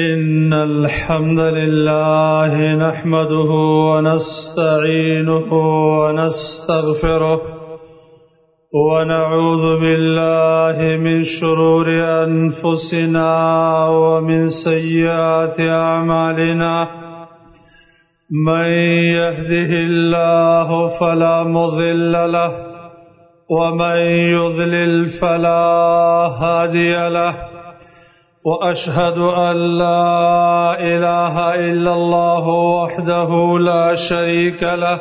إن الحمد لله نحمده ونستعينه ونستغفره ونعوذ بالله من شرور أنفسنا ومن سيئات أعمالنا من يهده الله فلا مضل له ومن يضلل فلا هادي له وأشهد أن لا إله إلا الله وحده لا شريك له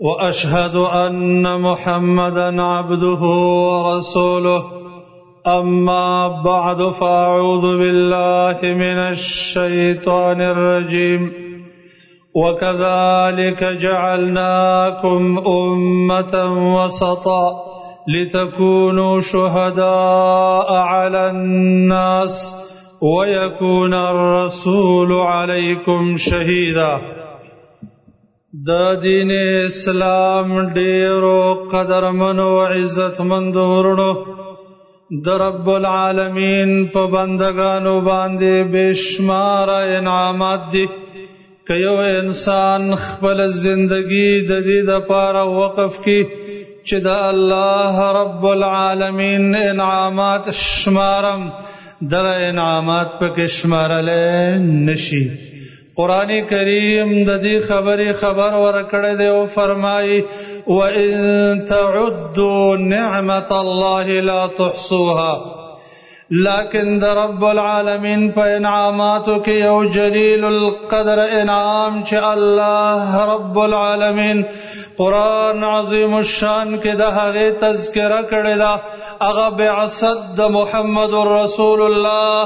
وأشهد أن محمدا عبده ورسوله أما بعد فأعوذ بالله من الشيطان الرجيم وكذلك جعلناكم أمة وسطا لتكونوا شهداء على الناس ويكون الرسول عليكم شهيدا. دا دین اسلام ډیرو قدرمنو عزت مندورنو د رب العالمین په بندگانو باندې بشمار انعامات دي. که یو انسان خپل زندگی د دې دپاره وقف کی چې د الله رب العالمین انعامات شمارم، در انعامات پکې شمارلی نشي. قرآن کریم د دې خبرې خبر ورکړی دی او فرمایي وَإِن تَعُدُّوا نِعْمَةَ اللَّهِ لَا تُحْصُوهَا. لیکن در رب العالمین په انعاماتو کې یو جلیل القدر انعام چې الله رب العالمین قرآن عظیم الشان کې د هغې تذکره کړې ده، هغه بعثت د محمد رسول الله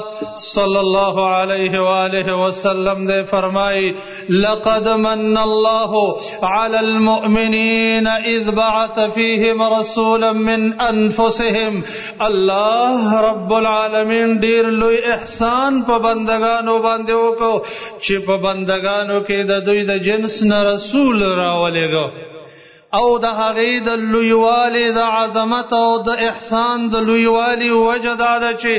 صلی الله علیه وآله وسلم دی. فرمایي لقد من الله على المؤمنين اذ بعث فيهم رسولا من انفسهم. الله رب العالمین ډیر لوی احسان په بندگانو باندې وکړو چې په بندگانو کې د دوی د جنس نه رسول راولېږه، او د هغې د لویوالي د عظمت او د احسان د لویوالي وجه دا ده چې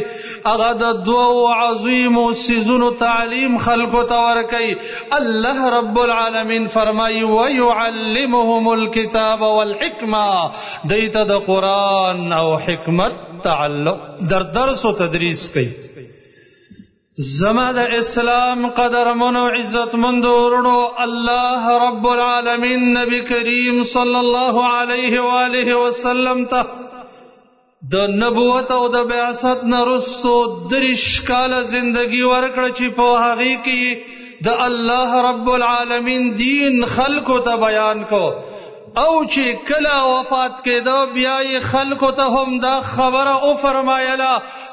هغه د دوو عظیمو څیزونو تعلیم خلکو ته ورکوي. الله رب العالمین فرمایي وَيُعَلِّمُهُمُ الْكِتَابَ وَالْحِکْمَةَ. دوی ته د قرآن او حکمت تعلق در درس و تدریس کوي. زما د اسلام قدرمنو عزت مندورنو، الله رب العالمین نبی کریم صلی الله علیه وآله وسلم ته د نبوت او د بعثت نه رستو 30 کاله زندگی ورکړه چې په هغې کې د الله رب العالمین دین خلکو ته بیان کو، او چې کله وفات کېده بیا یې خلکو ته هم دا خبره وفرمایله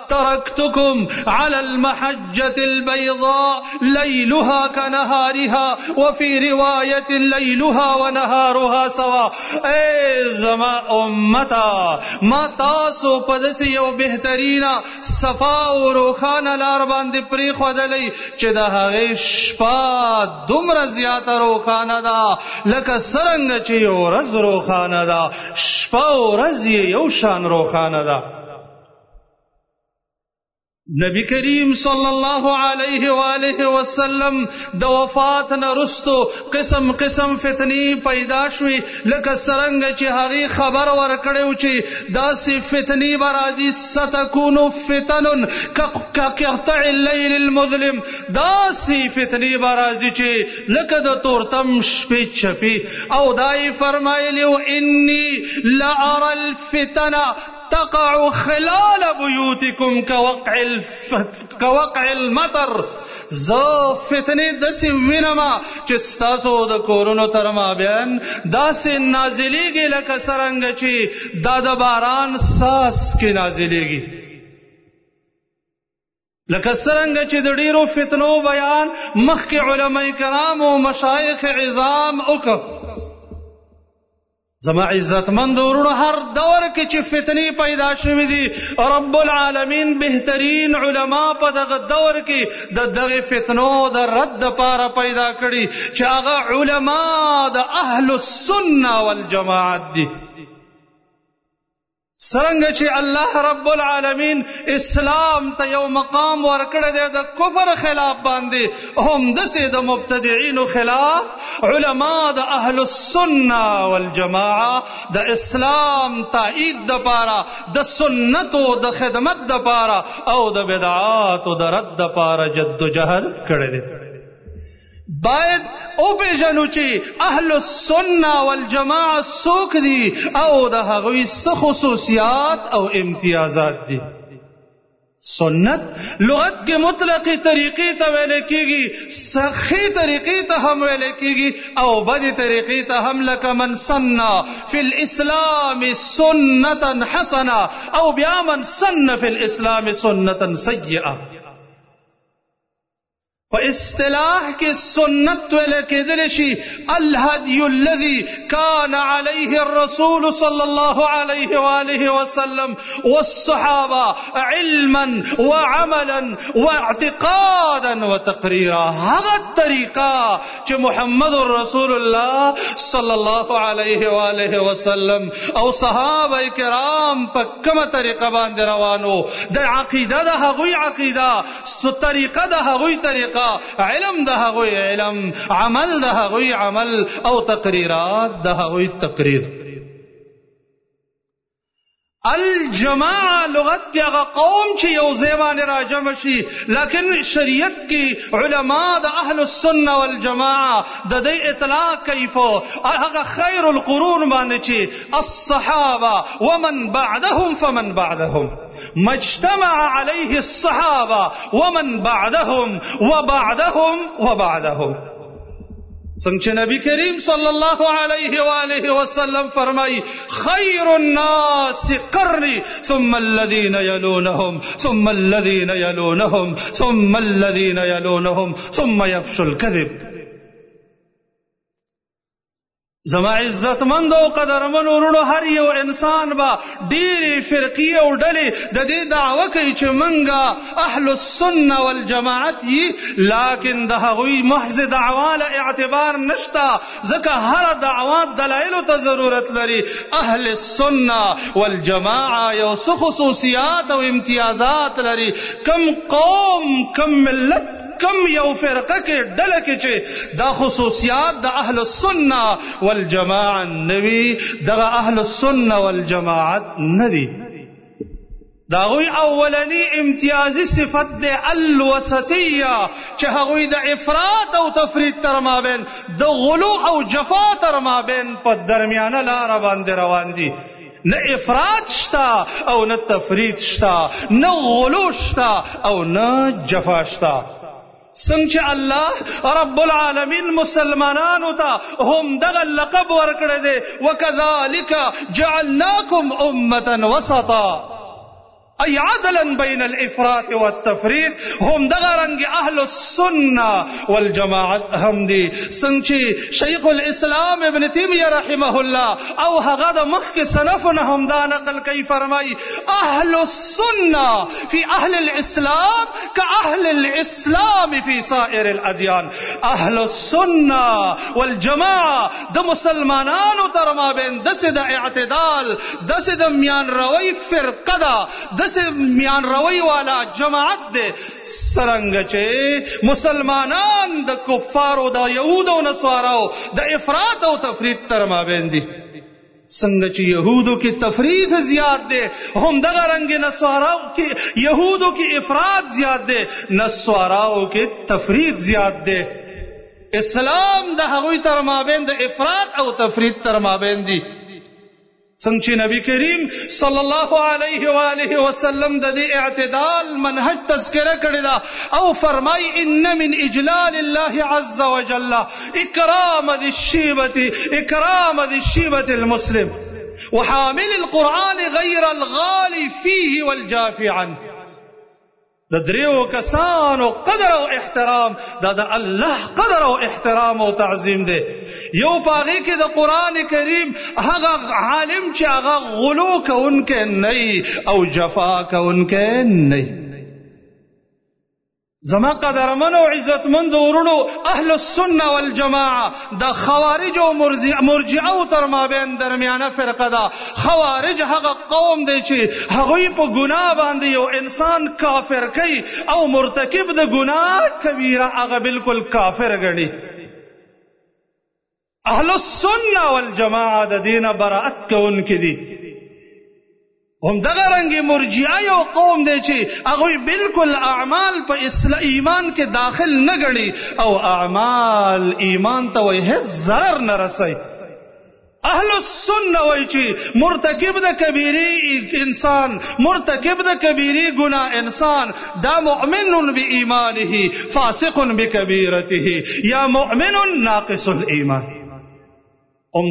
تركتكم على المحجة البيضاء ليلها كنهارها وفي رواية ليلها ونهارها سوا. اے زما امتا، ما تاسو پدسی یو بہترینا صفا و روخانه لار باندې پریښودلی چې د هغې شپه دومره زیاته روخانه ده لکه څرنګه چې یو ورځ روخانه ده، شپه و ورځ یې یو شان روخانه ده. نبی کریم صلی الله علیه وآله وسلم د وفات نه رستو قسم قسم فتنی پیدا شوي، لکه څرنګه چې هغې خبر ورکړی و چې داسې فتنی به راځي ستکونو فتن کقطع اللیل المظلم. داسې فتنی به راځي چې لکه د تورتم شپې چپې. او دا یې فرمایلي انی لأرى الفتن تقع خلال بيوتكم كوقع المطر. زه فتنې داسې وینم چې ستاسو د کورونو تر مابین داسې نازلیږي لکه څرنګه چې دا د باران ساس کې نازلیږي، لکه څرنګه چې د ډیرو فتنو بیان مخکې علماء کرام او مشایخ عظام وکړ. زما عزت مندورونو، هر دور کې چې فتنې پیدا شوې دي رب العالمین بهترین علما په دغه دور کې د دغه فتنو د رد لپاره پیدا کړي چې هغه علما د اهل السنه والجماعت دي. سرنګ چې الله رب العالمین اسلام ته یو مقام ورکړی دی د کفر خلاف باندې، هم داسې د مبتدعینو خلاف علما د اهل السنه والجماعه د اسلام تایید دپاره، د سنتو د خدمت دپاره او د بدعاتو د رد دپاره جدوجهد کړی دی. باید او پیژنو چې اهل السنه والجماعه څوک دي او د هغوی څه خصوصیات او امتیازات دي. سنت لغت کې مطلقی طریقې ته ویل کېږي، صحیح طریقې ته هم ویل کېږي او بدی طریقې ته هم، لکه من سن فی الاسلام سنتا حسنه او بیا من سن فی الاسلام سنتا سیئه. په اصطلاح کې سنت ویل کېدل شي الهدی الذي كان عليه الرسول صلى الله عليه وآله وسلم والصحابة علما وعملا واعتقادا وتقريرا. هغه طریقه چې محمد رسول الله صلى الله عليه وآله وسلم او صحابه کرام په کومه طریقه باندې روانو، د عقیده د هغوی عقیده، طریقه د هغوی طریقه، علم د هغوی علم، عمل د هغوی عمل او تقریرات د هغوی تقریر. الجماعه لغت کې هغه قوم چې یو ځای باندې راجمع شي، لیکن شریعت کې علما د اهل السنه والجماعه د دې اطلاق کوي په هغه خیر القرون باندې چې الصحابه ومن بعدهم فمن بعدهم، مجتمع عليه الصحابه ومن بعدهم وبعدهم وبعدهم. څنګه چې نبی کریم صلی الله علیه و آله وسلم فرمایي خیر الناس قرنی ثم الذين يلونهم ثم الذين يلونهم ثم الذين يلونهم ثم يفشو الكذب. زما عزتمند او قدرمن ورونو، هر یو انسان با ډېرې فرقې او ډلې د دې دعوه کوي چې منګه اهل السنه والجماعت یي، لیکن د هغوی محض دعوا له اعتبار نشته، ځکه هر دعوا دلایلو ته ضرورت لري. اهل السنه والجماعه یو څه خصوصیات او امتیازات لري. کم قوم، کم ملت، کم یو فرقه کې ډله کې چې دا خصوصیات د اهل السنه والجماعه نوي، دغه اهل السنه والجماعت ندي. داغوی اولنی امتیازی صفت ده الوسطیه، چې هغوی د افراط او تفرید تر مابین، د غلو او جفا تر مابین په درمیانه لار باندې روان دي. نه افراط شتا او نه تفرید شتا، نه غلو شتا او نه جفا شتا. څنګه چې الله رب العالمین مسلمانانو ته هم دغه لقب ورکړی دی، وکذالک جعلناکم امة وسطا ای عدلا بین الافراط والتفرید، هم دغه رنگ اهل السنه والجماعت هم دي. څنګه چې شیخ الاسلام ابن تیمیه رحمه الله او هغه د مخکې سلفونه هم دا نقل کوي، فرمایي اهل السنه فی اهل الاسلام كاهل الاسلام فی سائر الادیان. اهل السنه والجماعه د مسلمانانو تر مابین داسې د اعتدال، داسې د میان روی فرقه ده، داسې میان روی والا جماعت ده. څرنګه چې مسلمانان د کفارو، د یهودو او نصاراو د افراط او تفرید تر مابین دي. څنګه چې یهودو کې تفرید زیات ده، هم دغه رنګ نصاراو کې یهودو کې افراط زیات ده، نصاراو کې تفرید زیات ده. اسلام د هغوی تر مابین د افراط او تفرید تر مابین دي. څنګه چې نبی کریم صلی الله علیه و آله وسلم د دې اعتدال منهج تذکرہ کړی دا او فرمای ان من اجلال الله عز وجل اکرام ذی الشیبة المسلم وحامل القرآن غیر الغالی فیه والجافی عنه. د دریو کسانو قدر او احترام، دا د الله قدر او احترام او تعظیم دی. یو پاغی کې د قرآن کریم هغه عالم چې هغه غلو کوونکی نه او جفا کوونکی نه. زما قدرمن او عزتمند ورونو اهل السنه والجماعه د خوارج او مرجئه او تر مابین درمیانه فرقه ده. خوارج هغه قوم دی چې هغوی په ګناه باندې یو انسان کافر کوي او مرتکب د ګناه کبیره هغه بالکل کافر ګڼي. اهل السنه والجماعه د دینه براءت کوونکي دي. هم دغه رنګ مرجئه یو قوم دی چې هغوی بالکل اعمال په ایمان کې داخل نه ګڼي او اعمال ایمان ته وایي هیڅ ضرر نه رسوي. اهل السنه وایي چې مرتکب د کبیرې انسان، مرتکب د کبیرې ګناه انسان، دا مؤمن بایمانه فاسق بکبیرته یا مؤمن ناقص الایمان.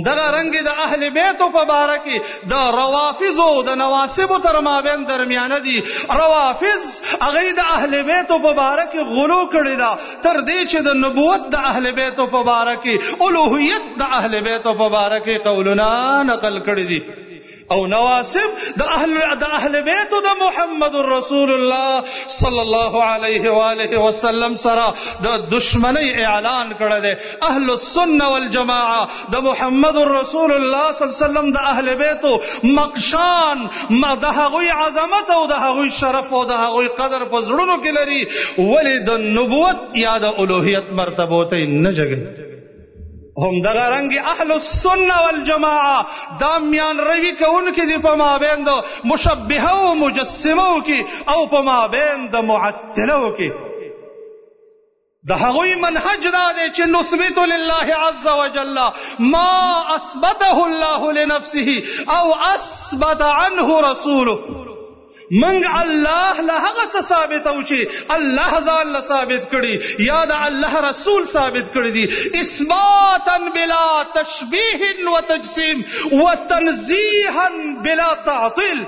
دغه رنګ د اهل بیتو په باره کې د روافضو د نواصبو تر مابین درمیانه دي. روافض هغوی د اهل بیتو په باره کې غلو کړې ده تر دې چې د نبوت د اهل بیتو په باره کې، الوهیت د اهل بیتو په باره کې قولونه نقل کړي دي. او نواصب د اهل بیت د محمد رسول الله صلی الله علیه و آله وسلم سره د دشمنی اعلان کړی دی. اهل السنه والجماعه د محمد رسول الله صلی الله علیه وسلم د اهل بیتو مقشان د هغوی عظمت او د هغوی شرف او د هغوی قدر په زړونو کې لري، ولې د نبوت یا د الوهیت مرتبو ته نه جګي. هم دغه رنګ اهل السنه والجماعه دا میان روی کوونکي دي په مابین د مشبهه او مجسمه کې او په مابین د معطله کې. د هغوی منهج دا دی چې نثبت لله عز وجل ما اثبته الله لنفسه او اثبت عنه رسوله. منگ الله له هغه څه ثابتو چې الله ځان له ثابت کړي یا د الله رسول ثابت کړي دي، اثباتا بلا تشبیه وتجسیم وتنزیها بلا تعطیل.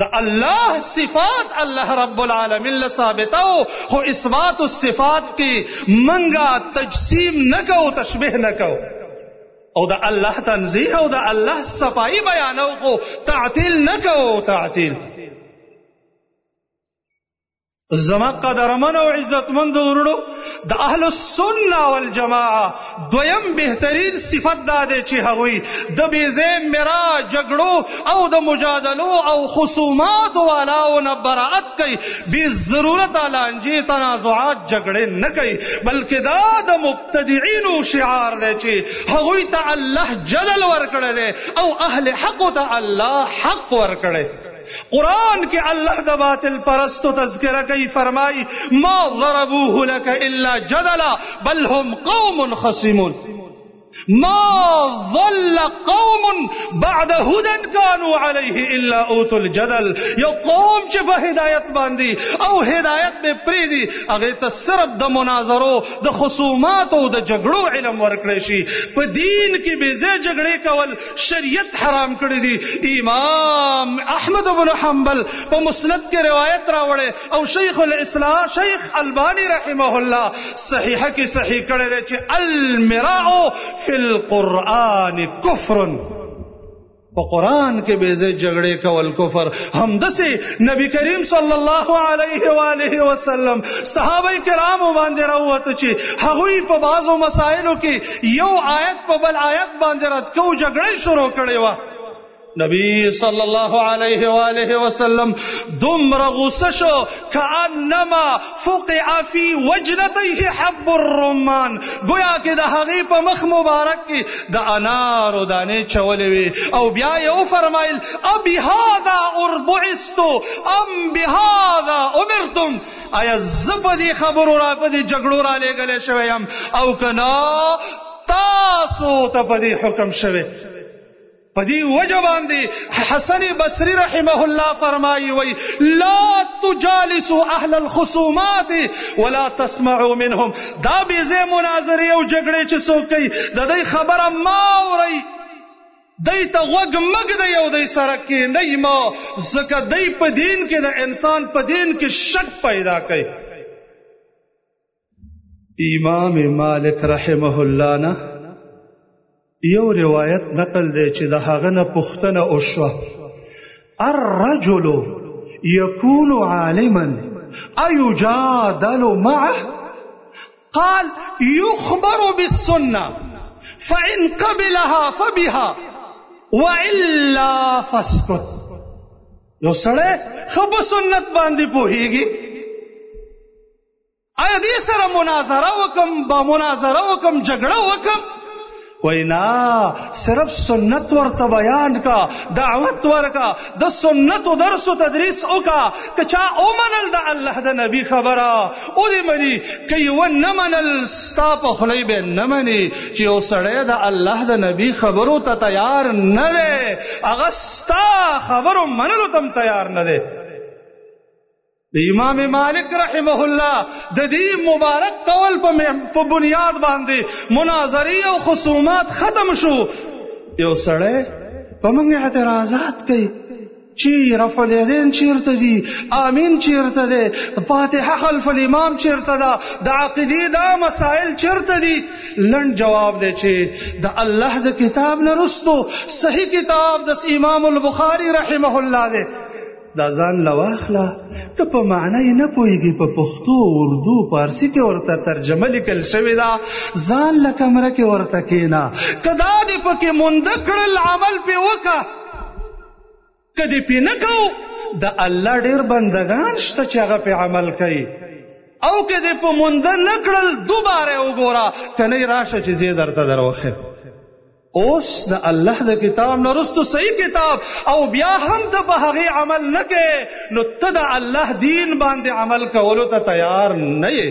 د الله صفات الله رب العالمین له ثابتو، خو اثبات الصفات کې منګه تجسیم نکو، تشبیه نکو، او د الله تنزیه او د الله صفائی بیانو، خو تعطیل نکو. تعطیل زما قدرمن او عزتمند ورونو د اهل السنه والجماعه دویم بهترین صفت دا دی چې هغوی د بېځای مرا جګړو او د مجادلو او خصومات والاو نه براءت کوي، بې ضرورته لانجې تنازعات جګړې نه کوي، بلکې دا د مبتدعینو شعار دی چې هغوی ته الله جلل ورکړی دی او اهل حقو ته الله حق ورکړی. قرآن کے اللہ دا باطل پرستو تذکرہ کئی فرمائی ما ضربوه لك الا جدلا بل هم قوم خصمون. ما ضل قوم بعد هدى كانوا عليه الا اوتوا الجدل. یو قوم چې په هدایت باندې او هدایت به پریدي هغه ته صرف د مناظرو، د خصومات او د جګړو علم ورکړی شي. په دین کې بې ځای جګړې کول شریعت حرام کړی دي. امام احمد بن حنبل په مسند کې روایت راوړی او شیخ الاسلام شیخ البانی رحمه الله صحیحه کې صحیح کړی دی چې المراء فی القرآن کفر. په قرآن کې بې ځای جګړې کول کفر. همداسې نبی کریم صلی الله علیه و آله وسلم صحابه کرامو باندې راووته چې هغوی په بعضو مسایلو کې یو آیت په بل آیت باندې رد کو، جګړې شروع کړې وه. نبی صلی الله علیه و آله وسلم دومره غصه شو کأنما فقع فی وجنتیه حب الرمان، گویا کې د هغې په مخ مبارک کې د انارو دانې چولې وې. او بیا یې وفرمایل ابهذا بعثت ام بهذا امرتم، آیا زه په دې خبرو را په دې جګړو را لېږلی شوی یم او که نه تاسو ته په دې حکم شوی. پدی وجہ باندی حسن بصری رحمہ اللہ فرمائی وی لا تجالسوا اہل الخصومات ولا تسمعوا منهم. دا بیزے مناظری او جگڑے چی سوکی دا دی خبر ما رئی دی تا غوگ مگ دی او دی سرکی نئی ما زکا دی پا دین کے دا انسان پا دین کے شک پیدا کئی. امام مالک رحمہ اللہ نا یو روایت نقل دی چې د هغه نه پوښتنه وشوه الرجل يكون عالما أيجادل معه؟ قال يخبر بالسنة فإن قبلها فبها وإلا فاسكت. یو سړی خو سنت باندې پوهیږي، آیا دې سره مناظره وکم، با مناظره وکم، جګړه وکم؟ وینا صرف سنت ورته بیان کا، دعوت ورکا، د سنت و درس و تدریس وکا. که چا اومنل د الله د نبی خبره او دې مني، که یو نه منل ستا په خولې به نه مني چې یو سړی د الله د نبی خبرو ته تیار نه دی، هغه ستا خبرو منلو ته تیار نه دی. د امام مالک رحمه الله د دې مبارک قول په بنیاد باندې مناظرې او خصومات ختم شو. یو سړی په موږ اعتراضات کوي چې رفع الیدین چیرته دي، آمین چیرته دی، فاتحه خلف الامام چیرته ده، د عقیدې دا مسائل چیرته دي. لنډ جواب دی چې د الله د کتاب نه رستو صحیح کتاب د امام البخاری رحمه الله دی. دا ځان لواخله که په معنی نه پوهیږي، په پښتو، اردو، پارسی کې ورته ترجمه لیکل شوې ده، ځان له کمره کې ورته کېنه، که دا دې پکې مونده کړل عمل پې وکړه، که دې پې نه کوو د الله ډېر بندګان شته چې هغه پې عمل کوي، او که دې په مونده نه کړل دوباره وګوره، که نه راشه چې زه درته دروخم. اوس د الله د کتاب نه رستو صحیح کتاب او بیا هم ته په هغې عمل نه کې، نو ته د الله دین باندې عمل کولو ته تیار نه یې.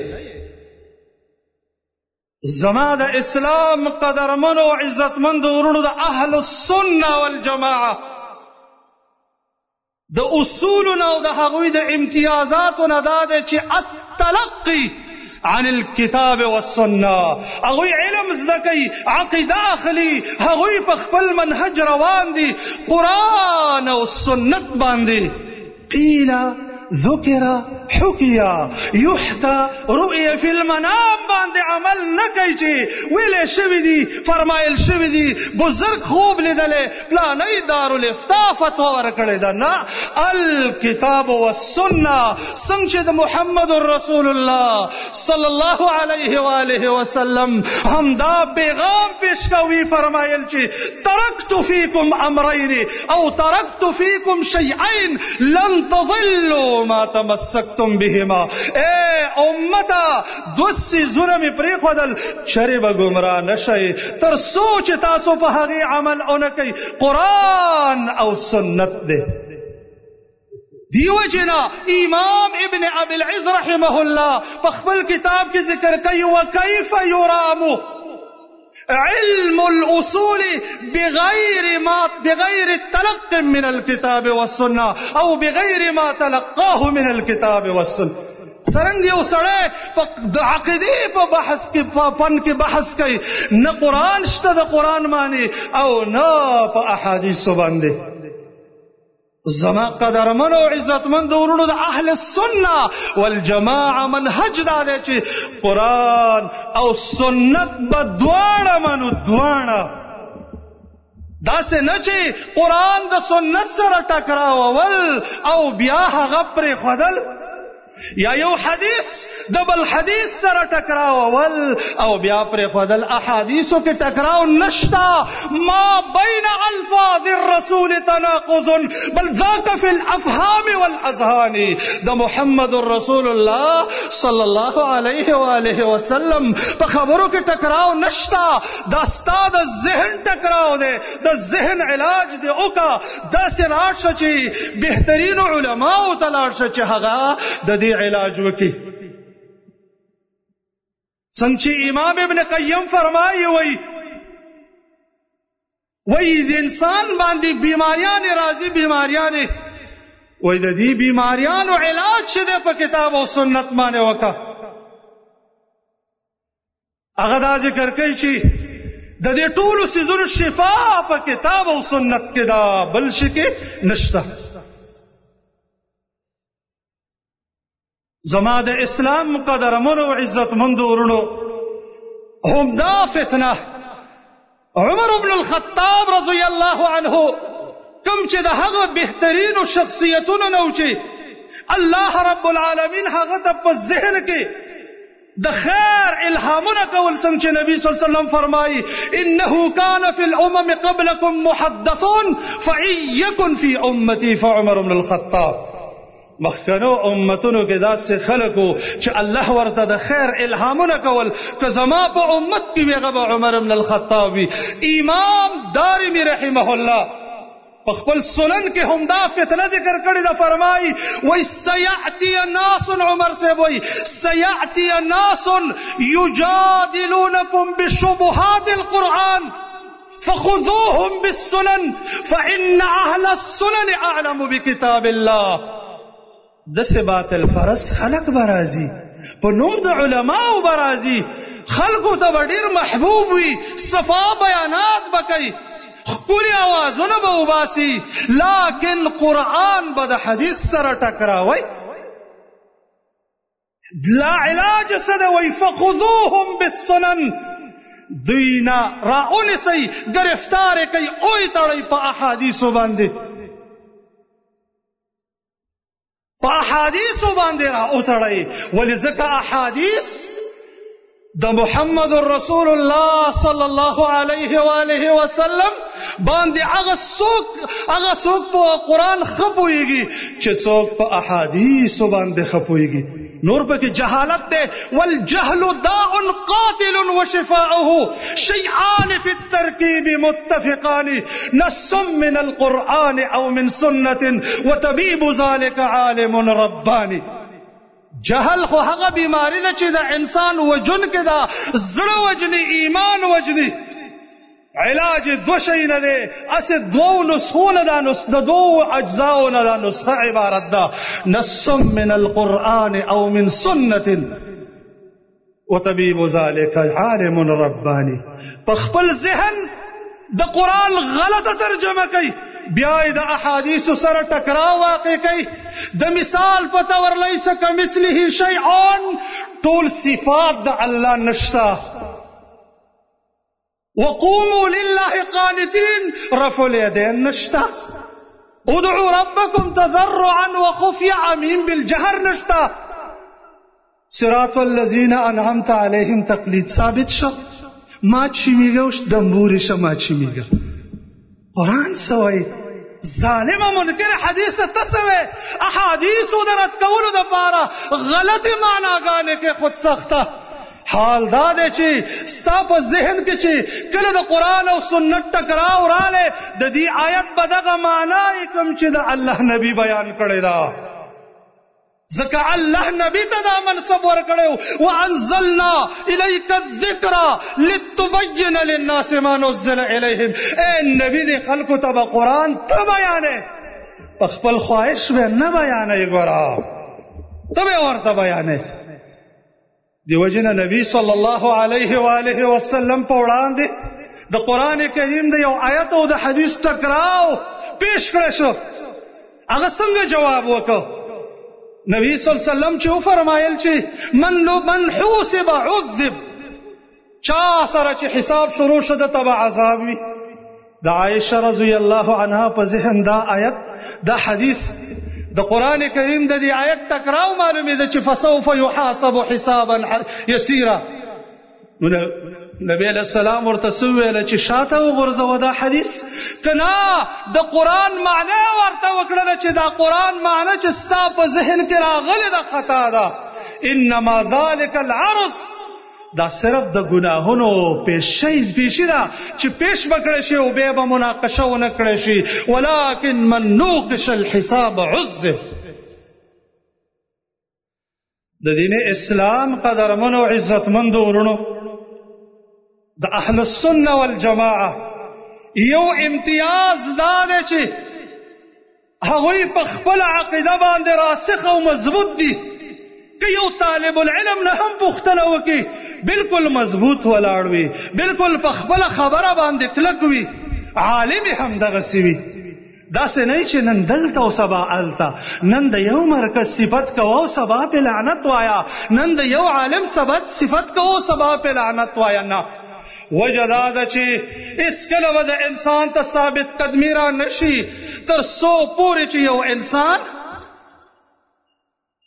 زما د اسلام قدرمنو او عزتمندو ورونو، د اهل السنه والجماعه د اصولنا او د هغوی د امتیازاتو نه دا دی چې التلقي عن الكتاب والسنه، هغوی علم زده کوي، عقیده اخلي، هغوی په خپل منهج روان دي، قرآن او سنت باندې. قیل ذکر حکیا یحکا رؤیا فی المنام باندې عمل نه کوي چې ویلې شوي دي، فرمایل شوي دي، بزرگ خوب لیدلی، پلانی دارالافتا فتوا ورکړې ده. نه، الکتاب والسنه څنګه چې د محمد رسول الله صلی الله علیه و آله وسلم همدا پیغام پیش کوي، فرمایل چې ترکت فیکم امرین او ترکت فیکم شیئین لن تضلوا ما تمسکتم بهما. اے امتا، دو څیزونه مې پرېښودل چرې به ګمراه نشئ تر څو چې تاسو په هغې عمل ونه کوئ، قرآن او سنت دی. دیو جنا امام ابن ابي العز رحمه الله په خپل کتاب کې ذکر کوي وکيف يرام علم الاصول بغیر التلقي من الكتاب والسنه او بغیر ما تلقاه من الكتاب والسنه. سرنګ یو سړی په عقیدې په بحث کې په فن کې بحث کوي، نه قرآن شته د قرآن معنی او نه په احادیثو باندې. زما قدرمن او عزتمند ورونو، د اهل السنه والجماعه منهج دا دی چې قرآن او سنت به دواړه منو، دواړه. داسې نه چې قرآن د سنت سره ټکراول او بیا هغه پرېښودل، یا یو حدیث د بل حدیث سره ټکراول او بیا پرېښودل. احادیثو کې ټکراو نشتا. ما بین الفاظ الرسول تناقض بل ذاک فی الافهام والاذهان. د محمد رسول الله صلی الله علیه و آله وسلم په خبرو کې ټکراو نشتا. دا ستا د ذهن ټکراو دی، د ذهن علاج دی. اوکا داسې لاړ شه چې بهترینو علماو ته لاړ شه چې هغه د دې علاج وکي. څنګه چې امام ابن قیم فرمایي، وی د انسان باندې بیماریان راځي، بیماریان وی د دې بیماریانو علاج شه دی په کتاب او سنت باندې وکا. هغه دا ذکر کوي چې د دې ټولو څیزونو شفا په کتاب او سنت کې ده، بل شي کې نشته. زما د اسلام قدرمنو او عزتمندو ورونو، همدا فتنه عمر بن الخطاب رضی الله عنه کوم چې د هغه بهترینو شخصیتونو نه و چې الله رب العالمین هغه ته په ذهن کې د خیر الهامونه کول، څنګه چې نبی صلی الله علیه وسلم فرمایي انه کان فی الامم قبلکم محدثون فإن یکن فی امتی فعمر بن الخطاب. مخکنو امتونو کې داسې خلکو چې الله ورته د خیر الهامونه کول، که زما په امت کې وي هغه به عمر بن الخطاب وي. امام دارمی رحمه الله په خپل سنن کې هم دا فتنه ذکر کړې ده، فرمایي وای سیأتی ناس، عمر سے وای سیأتی ناس یجادلونکم بشبهات القرآن فخذوهم بالسنن فإن اهل السنن اعلم بکتاب الله. دسه باطل فرس خلق برازي په نوم د علماء برازي، خلقو ته ډیر محبوب وي، صفا بیانات بکي، خپل آوازونه به وباسي، لیکن قرآن به د حدیث سره ټکراوي. لا علاج سره وي فخذوهم بالسنن، دوینا راونسی گرفتار کوي اوی تړي په احادیثو باندې، په احادیثو باندې را اوتړي. ولذکر احادیث د محمد رسول الله صلی الله علیه و آله وسلم باندې هغه څوک په قرآن خپويږي چې څوک په احادیثو باندې خپويږي. نور پکې جهالت ده. والجهل داء قاتل وشفاؤه شيئان في التركيب متفقان، نص من القرآن او من سنة وطبيب ذلك عالم رباني. جهل خو هغه بیماری ده چې د انسان وجن کې ده، زړه وجني، ایمان وجني. علاج دو شی نه ده، اسه دو نسخونه ده، د دو اجزاء نه ده نسخه عبارت ده. نص من القرآن او من سنة وطبيب ذلك عالم رباني. په خپل ذهن د قرآن غلطه ترجمه کوي، بیا د احادیث سره ټکراو واقع کوي. د مثال په تور لیس کمثله شیء، ټول صفات د الله نشتا. وقوموا لله قانتين، رفع اليدين نشتا. ادعوا ربكم تضرعا وخفيا، امين بالجهر نشتا. صراط الذين انعمت عليهم تقلید ثابت شو، ما چیمیگا وش دنبوری شو ما چیمیگا. قرآن سوئی ظالم منکر حدیث تسوے احادیث درت کولو دا پارا غلط معناگانے کے خود سختا. حال دا دے چی ستا پا ذہن کے چی کل دا قرآن و سنت ٹکراو رالے دا دی آیت بدغا معنی کم چی دا اللہ نبی بیان کرے دا. زکا اللہ نبی تدا منصب ورکڑے وانزلنا الیک الذکر لتبین للناس ما نزل الیہم. اے نبی دی خلقو تبا قرآن تبیانے، پخپل خواہش میں نہ بیانے، گورا تبے اور تبیانے. دی وجنہ نبی صلی اللہ علیہ وآلہ وسلم پوڑان دی دا قرآن کریم دی یو آیت و دا حدیث ٹکراو پیش کرے شو. اگر سنگ جواب وکو نبی صلی اللہ علیہ وسلم چو فرمایل چی من حوسب عذب، چا سره چې حساب شروع شده تبع عذاب وی. دا عائشہ رضی اللہ عنہا په ذهن دا آیت دا حدیث د قرآن کریم د دې آیت ټکراو معلومه ده چې فسوف يحاسب حسابا يسيرا. نبی علیہ السلام ورته ویل چې شاته وغورځوه دا حدیث، کنا د قرآن معنی ورته وکړه چې دا قرآن معنی چې ستا په ذهن کې راغلی دا خطا ده. انما ذلك العرض، دا صرف د گناهونو پیشی ده چې پیش بکړی شي او بیا به مناقشه ونه کړی شي. ولكن من نوقش الحساب عذب. د دین اسلام قدرمن او عزتمند ورونو، د اهل السنه والجماعه یو امتیاز دا دی چې هغوی په خپل عقیده باندې راسخ او مضبوط دي. که یو طالب العلم نه هم پوښتنه وکړي بالکل مضبوط ولاړ وي، بالکل په خپل خبره باندې کلک وي، عالم هم دغسې وي. داسې نه چې نن دلته او سبا الته، نن د یو مرکز صفت کوه او سبا په لعنت وایا، نن د یو عالم صفت کوه او سبا په لعنت وایا. نه، وجه دا ده چې هېڅکله به د انسان ته ثابت قدمي را نشي تر څو پورې چې یو انسان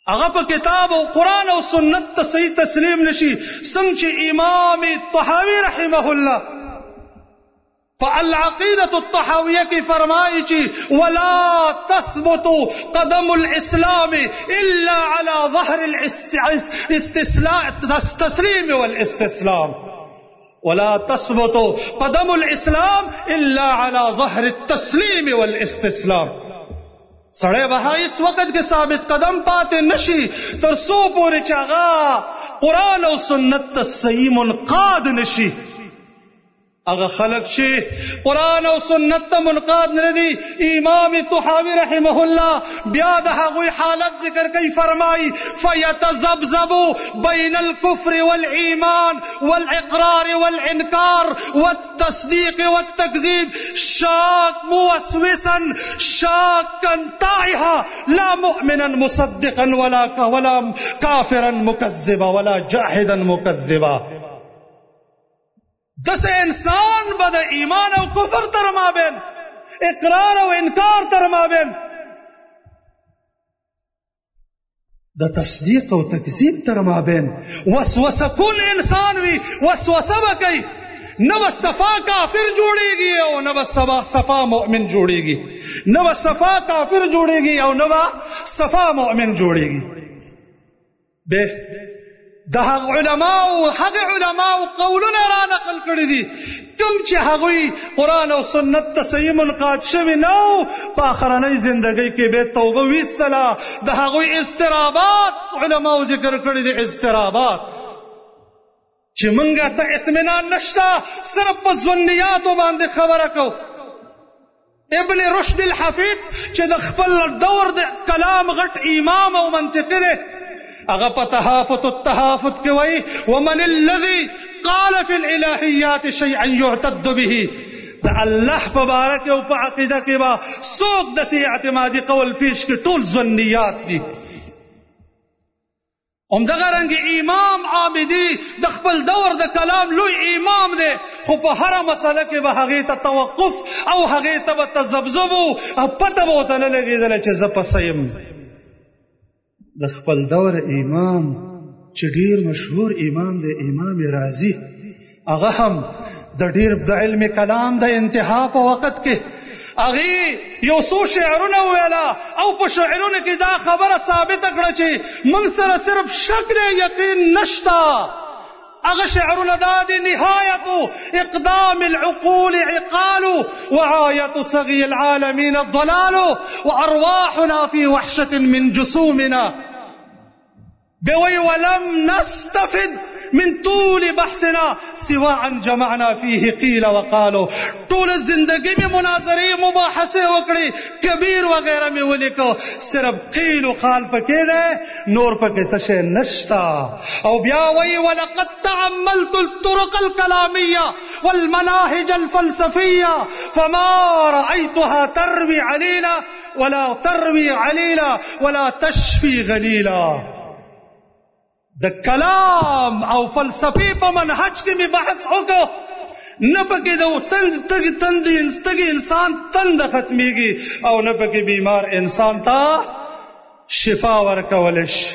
هغه په کتاب او قرآن او سنت ته صحیح تسلیم نشي. څنګه چې امام طحاوی رحمه الله فالعقیدة الطحاویہ کی فرمائی چی ولا تثبت قدم الاسلام الا على ظهر التسلیم والاستسلام. ولا تثبت قدم الاسلام الا على ظهر التسلیم والاستسلام. سڑے بہا اس وقت کے ثابت قدم پاتے نشی ترسو پوری چاغا قرآن و سنت صحیح منقاد نشی. اگر خلق شی قرآن و سنت منقاد ندی. امام طحاوی رحمہ اللہ بیاد ہاگوی حالت ذکر کئی فرمائی فیتذبذب بین الکفر والایمان والاقرار والانکار والتصدیق والتکذیب شاک موسوسا شاکا تائہا لا مؤمنا مصدقا ولا کافرا مکذبا ولا جاہدا مکذبا. دس انسان بد ایمان او کفر تر مابین اقرار او انکار تر مابین د تصدیق او تکذیب تر مابین وسوسه کل انسان وی وسوسه وکي نو صفا کافر جوړيږي او نو صفا مؤمن جوړيږي. نو صفا کافر جوړيږي او نو صفا مؤمن جوړيږي. به د علماء قولونه را نقل کړی دي کوم چې هغوی قرآن او سنت ته صحیح منقاد شوي نو په آخرنۍ زندګۍ کې به توبه ویستله. د هغوی اضطرابات علماء ذکر کړی دي اضطرابات چې مونږ ته اطمینان نشته صرف په ظنیاتو باندې خبره کو. ابن رشد الحفید چې د خپل دور د کلام غټ امام او منطقي دی اغا تحافت التحافت کے وئی ومن الذي قال في الالہیات شیئا یعتد به. دا اللہ پبارک او پا عقیدہ کے با سوک دسی اعتمادی قول پیش کے طول ظنیات دی. دغه رنگ امام عابدی د خپل دور د کلام لوی امام دی خو په هر مسله کې به هغې ته توقف او هغې ته به تذبذب او پته به ورته نه لګېدله چې زه پسه یم. د خپل دور امام چې ډیر مشهور امام دی امام رازی هغه هم د ډیر د علم کلام د انتها په وخت کې هغه یو څو شعرونه ویلا او په شعرونو کې دا خبره ثابته کړه چې موږ سره صرف شک دی یقین نشتا. هغه شعرونه دا دی نهایت اقدام العقول عقال وعایت صغی العالمین الضلال وارواحنا فی وحشة من جسومنا. بوي ولم نستفد من طول بحثنا سوا ان جمعنا فيه قيل وقالوا. طول الزندگی میں مناظرے مباحثے وکڑی کبیر وغیرہ میں ولیکو صرف قیل و قال پکے دے نور پکے سشے نشتا. او بیاوی ولقد تعملت الطرق الكلامية والمناهج الفلسفية فما رأيتها تروي عليلا ولا تشفي غليلا. د کلام او فلسفی په منهج کې می بحث وکړو نه پکې د تند انسان تند ختمیږي او نه پکې بیمار انسان ته شفا ورکول شي.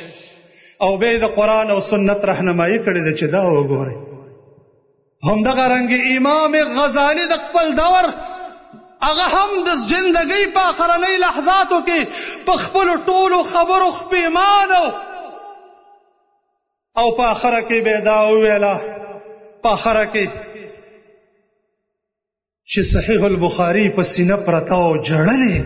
او به د قرآن او سنت رهنمایي کړې ده چې دا وګورئ. همدغه رنګ امام غزالی د خپل دور هغه هم د ژوندۍ په آخرنۍ لحظاتو کې په خپلو ټولو خبرو خپېمانه او په آخره کې به دا وویله په آخره کې چې صحیح البخاری په سینه پرته او جړلې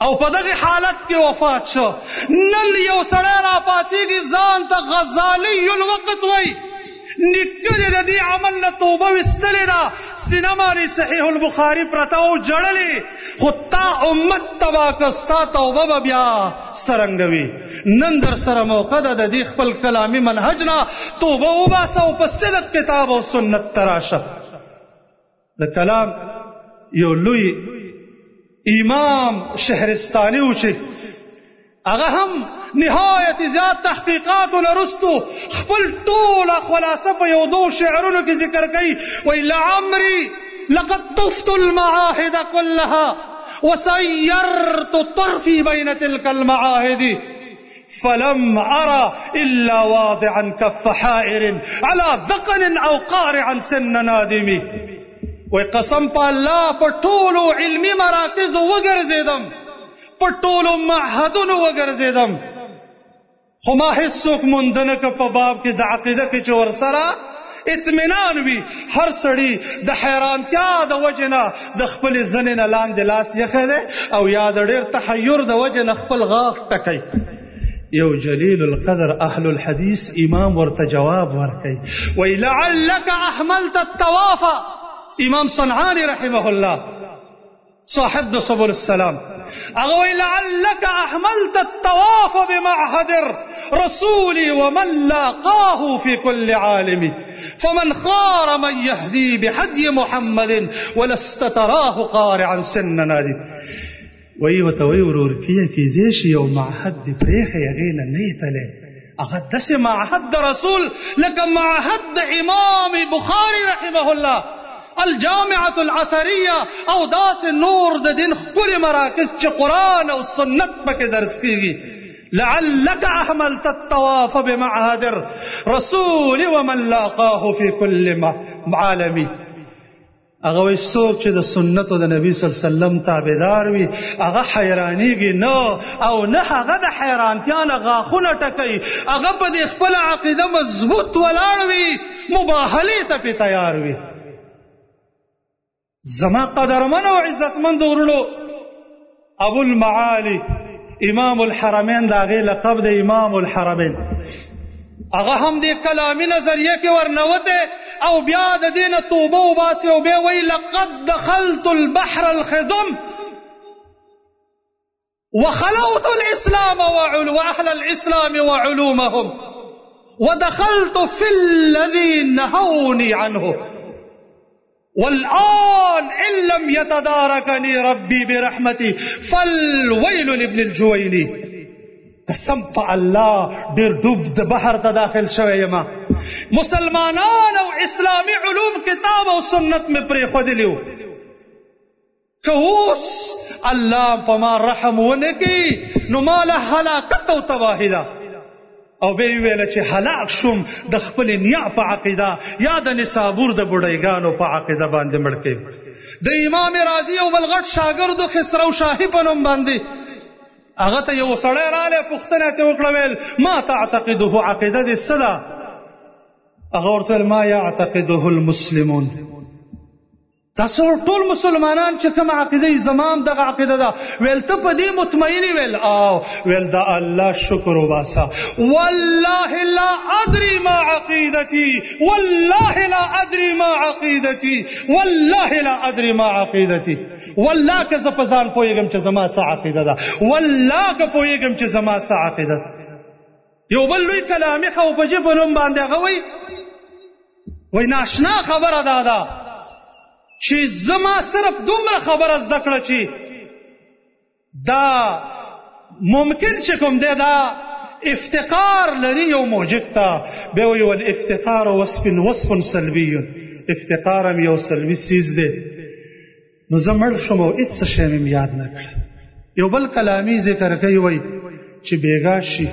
او په دغه حالت کې وفات شو. نن یو سړی راپاڅېږي ځان ته غزالی الوقت وایي نکده د دې عمل نه توبه ویستلې ده سینه باندې صحیح البخاری پرته او جړلې خو تا امت تباه کړه ستا توبه به بیا څرنګه وي. نن در سره موقع ده د دې خپل کلامي منهج نه توبه وباسه او په صدق کتاب او سنت ته راشه. د کلام یو لوی امام شهرستانی و چې هغه هم نهایت زیاد تحقیقات ونرستو خپل ټوله خلاصه په یو دو شعرونو کې ذکر کوي وی لعمري لقد طفت المعاهد كلها وسيرت طرفي بين تلك المعاهد فلم أرى إلا واضعا كف حائر على ذقن أو قارعا سن نادم. وی قسم پا اللہ پا ټولو علمی مراکز وگرزیدم، پا ټولو معهدون وگرزیدم، خو ما هیڅوک موندنه که په باب کې د عقیده کې چې ورسره اطمینان وي. هر سړي د حیرانتیا د وجې نه د خپلې زنې نه لاندې لاس یخی دی او یا د ډېر تحیر د وجې نه خپل غاښ ټکی. یو جلیل القدر اهل الحدیث امام ورته جواب ورکوي، وی لعلک احملت الطواف. امام صنعانی رحمه الله صاحب د سبل السلام هغه وی لعلک احملت الطواف بمعهد الرسول ومن لاقاه في كل عالم فمن خار من يهدي بهدي محمد ولست تراه قارعا سن نادي. وی وتوی ورور کې دیش یو معهد دی پرېخه یغې نه نیتله هغه داسې معهد د رسول لکه معهد د امام بخاری رحمه الله الجامعة العثرية او داس نور د دین خپل مراکز چې قرآن او سنت پکې درس کیږي. لعلك احملت الطواف بمعهد الرسول ومن لاقاه في كل عالم. هغه وی څوک چې د سنت او د نبی صلی الله علیه وسلم تابعدار وي هغه حیرانیږي نه او نه هغه د حیرانتیا نه غاښونه ټکوي، هغه په دې خپل عقیده مضبوط ولاړ وي، مباهلې ته پې تیار وي. زما قدرمن او عزتمند ورونو ابو المعالی امام الحرمین دا غي لقب د امام الحرمین هغه هم دې کلامی نظریه کې ورنوته او بیا د دینه توبه وباسي او بیا وی لقد دخلت البحر الخضم وخلوت الاسلام واهل الاسلام وعلومهم ودخلت في الذي نهوني عنه والآن إن لم يتداركني ربي برحمتي فالويل لابن الجويني. قسم په الله ډېر ډوب د بحر ته داخل شوی یما، مسلمانان او اسلامي علوم کتاب او سنت مې پرېښودلي وو، که اوس الله په ما رحم ونه کړي نو ما له هلاکت او تباهي ده. او به ویل چې هلاک شوم د خپل نیا په عقیده یا د نسابور د بډایګانو په عقیده باندې مړ کړم. د امام رازی او بل غټ شاګرد خسرو شاهي په نوم باندې هغه ته یو سړی رالی پوښتنه ترې وکړه، ویل ما تعتقده عقیده دې څه ده؟ هغه ورته ویل ما یعتقده المسلمون. تاسو ټول مسلمانان چې کوم عقیده زمام دغه عقیده ده، ویل ته په دې مطمئنی؟ ویل آو. ویل دا الله شکر وباسه، والله لا ادري ما عقیدتي، والله لا ادري ما عقیدتي، والله لا ادري ما عقیدتي. والله که زه په ځان پوهېږم چې زما څه عقیده ده، والله که پوهېږم چې زما څه عقیده ده. یو بل لوی کلامي خوفجي په نوم باندې هغه وی ناشنا خبره دا ده چې زما صرف دومره خبره زده کړه چې دا ممکن چې کوم دی دا افتقار لري یو موجود ته. بیا وی والافتقار وصف سلبي، افتقار هم یو سلبي څیز دی. نو زه مړ شوم او هېڅ شی مې یاد نه کړه. یو بل کلامي ذکر کوي وی چې بیګا شي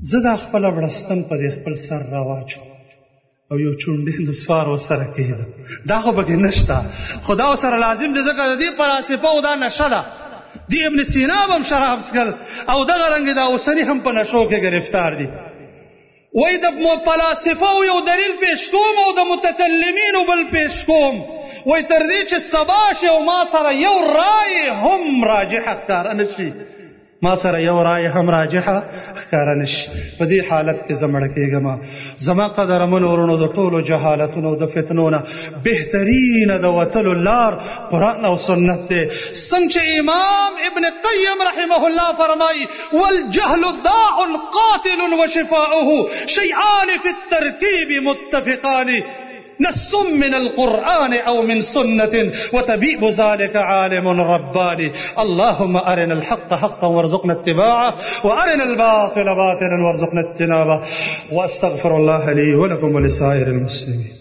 زه دا خپله بړستن په دې خپل سر راواچوم او یو چونډې نسوار ورسره کېږدم. دا خو پکې نشته، خو دا ورسره لازم دی ځکه د دې فلاسفهو دا نشه ده. دی ابن سینا به هم شراب څښل او دغه رنګې دا اوسني هم په نشو کې ګرفتار دي. وایي د فلاسفهو یو دلیل پیش کوم او د متکلمینو بل پیش کوم، وایي تر دې چې سبا شي او ما سره یو رای هم راجحه ښکاره نه شي، ما سره یو رای هم راجحه ښکاره نه شي، په دې حالت کې زه مړه کېږم. زما قدرمنو ورونو د ټولو جهالتونو او د فتنو نه بهترینه د وتلو لار قرآن او سنت دی. څنګه چې امام ابن قیم رحمه الله فرمایي والجهل داء قاتل وشفاؤه شيئان في التركيب متفقان نص من القرآن أو من سنة وتبيب ذلك عالم رباني. اللهم أرنا الحق حقا وارزقنا اتباعه وأرنا الباطل باطلا وارزقنا اجتنابه. وأستغفر الله لي ولكم ولسائر المسلمين.